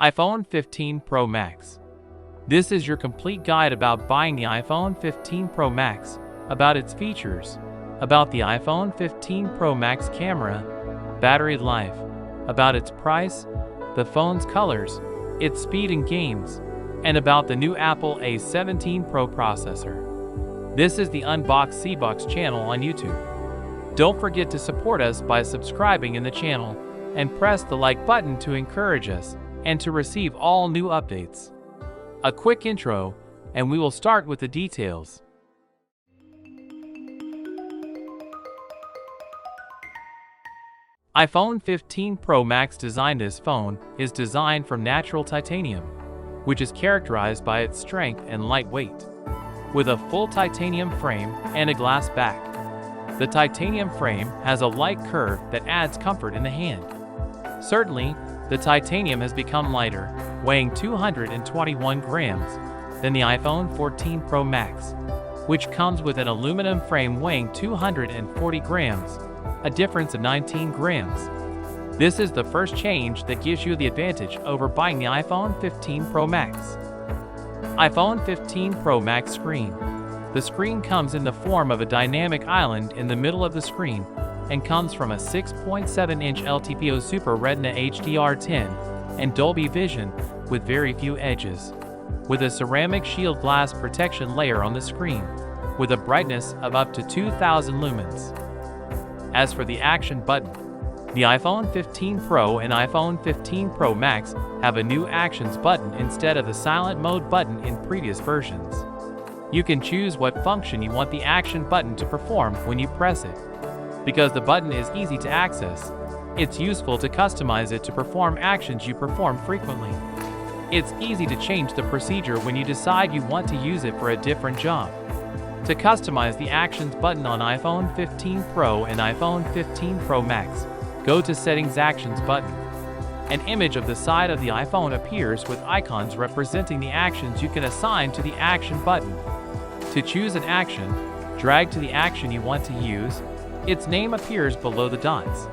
iPhone 15 Pro Max. This is your complete guide about buying the iPhone 15 Pro Max, about its features, about the iPhone 15 Pro Max camera, battery life, about its price, the phone's colors, its speed and games, and about the new Apple A17 Pro processor. This is the Unbox Sebox channel on YouTube. Don't forget to support us by subscribing in the channel and press the like button to encourage us and to receive all new updates. A quick intro, and we will start with the details. iPhone 15 Pro Max design. This phone is designed from natural titanium, which is characterized by its strength and lightweight, with a full titanium frame and a glass back. The titanium frame has a light curve that adds comfort in the hand. Certainly, the titanium has become lighter, weighing 221 grams, than the iPhone 14 Pro Max, which comes with an aluminum frame weighing 240 grams, a difference of 19 grams. This is the first change that gives you the advantage over buying the iPhone 15 Pro Max. iPhone 15 Pro Max screen. The screen comes in the form of a dynamic island in the middle of the screen and comes from a 6.7-inch LTPO Super Retina HDR10 and Dolby Vision with very few edges, with a ceramic shield glass protection layer on the screen, with a brightness of up to 2000 lumens. As for the action button, the iPhone 15 Pro and iPhone 15 Pro Max have a new Actions button instead of the silent mode button in previous versions. You can choose what function you want the action button to perform when you press it. Because the button is easy to access, it's useful to customize it to perform actions you perform frequently. It's easy to change the procedure when you decide you want to use it for a different job. To customize the Actions button on iPhone 15 Pro and iPhone 15 Pro Max, go to Settings Actions button. An image of the side of the iPhone appears with icons representing the actions you can assign to the Action button. To choose an action, drag to the action you want to use. Its name appears below the dots.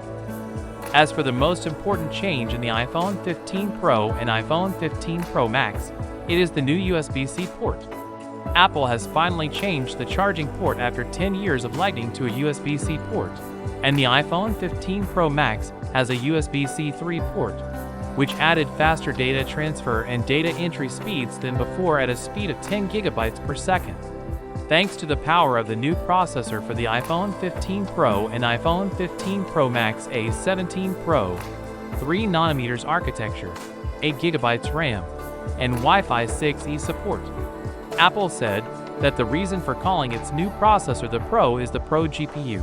As for the most important change in the iPhone 15 Pro and iPhone 15 Pro Max, it is the new USB-C port. Apple has finally changed the charging port after 10 years of Lightning to a USB-C port, and the iPhone 15 Pro Max has a USB-C 3 port, which added faster data transfer and data entry speeds than before at a speed of 10 gigabytes per second. Thanks to the power of the new processor for the iPhone 15 Pro and iPhone 15 Pro Max A17 Pro, 3nm architecture, 8GB RAM, and Wi-Fi 6E support. Apple said that the reason for calling its new processor the Pro is the Pro GPU,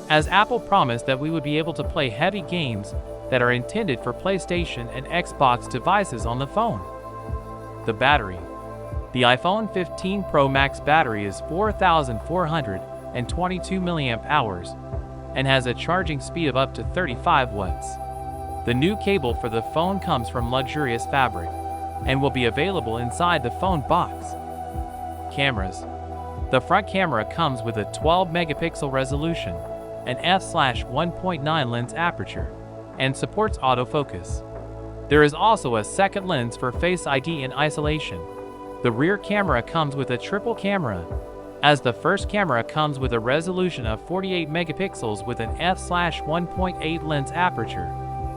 as Apple promised that we would be able to play heavy games that are intended for PlayStation and Xbox devices on the phone. The battery. The iPhone 15 Pro Max battery is 4,422 mAh and has a charging speed of up to 35 watts. The new cable for the phone comes from luxurious fabric and will be available inside the phone box. Cameras. The front camera comes with a 12-megapixel resolution, an f/1.9 lens aperture, and supports autofocus. There is also a second lens for Face ID and isolation. The rear camera comes with a triple camera, as the first camera comes with a resolution of 48 megapixels with an f/1.8 lens aperture,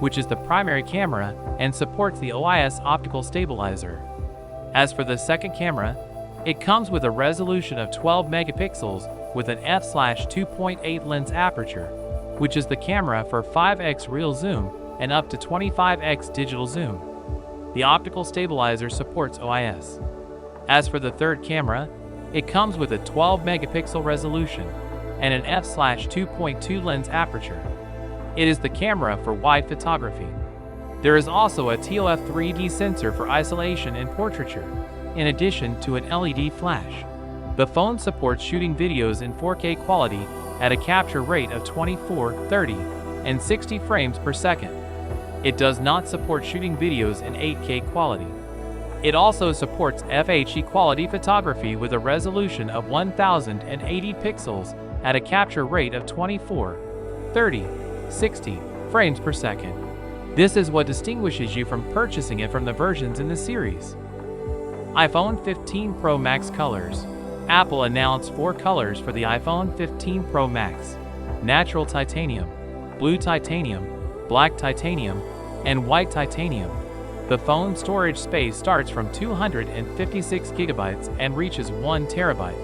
which is the primary camera and supports the OIS optical stabilizer. As for the second camera, it comes with a resolution of 12 megapixels with an f/2.8 lens aperture, which is the camera for 5x real zoom and up to 25x digital zoom. The optical stabilizer supports OIS. As for the third camera, it comes with a 12-megapixel resolution and an f/2.2 lens aperture. It is the camera for wide photography. There is also a TOF 3D sensor for isolation and portraiture, in addition to an LED flash. The phone supports shooting videos in 4K quality at a capture rate of 24, 30, and 60 frames per second. It does not support shooting videos in 8K quality. It also supports FHD quality photography with a resolution of 1080 pixels at a capture rate of 24, 30, 60 frames per second. This is what distinguishes you from purchasing it from the versions in the series. iPhone 15 Pro Max colors. Apple announced 4 colors for the iPhone 15 Pro Max: natural titanium, blue titanium, black titanium, and white titanium. The phone storage space starts from 256 gigabytes and reaches 1 terabyte.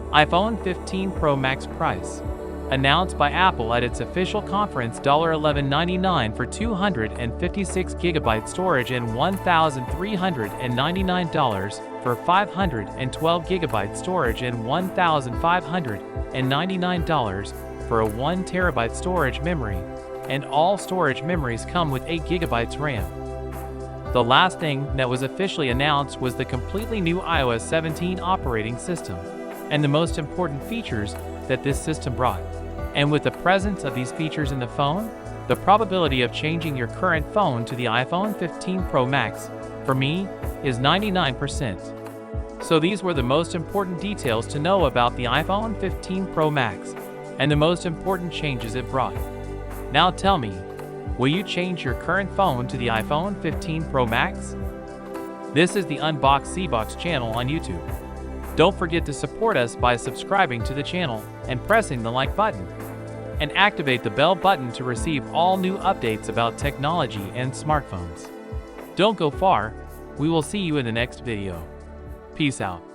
iPhone 15 Pro Max price. Announced by Apple at its official conference, $1199 for 256 gigabyte storage and $1,399 for 512 gigabyte storage and $1,599 for a 1 terabyte storage memory, and all storage memories come with 8 gigabytes RAM. The last thing that was officially announced was the completely new iOS 17 operating system, and the most important features that this system brought. And with the presence of these features in the phone, the probability of changing your current phone to the iPhone 15 Pro Max, for me, is 99%. So these were the most important details to know about the iPhone 15 Pro Max, and the most important changes it brought. Now tell me, will you change your current phone to the iPhone 15 Pro Max? This is the Unbox Sebox channel on YouTube. Don't forget to support us by subscribing to the channel and pressing the like button. And activate the bell button to receive all new updates about technology and smartphones. Don't go far, we will see you in the next video. Peace out.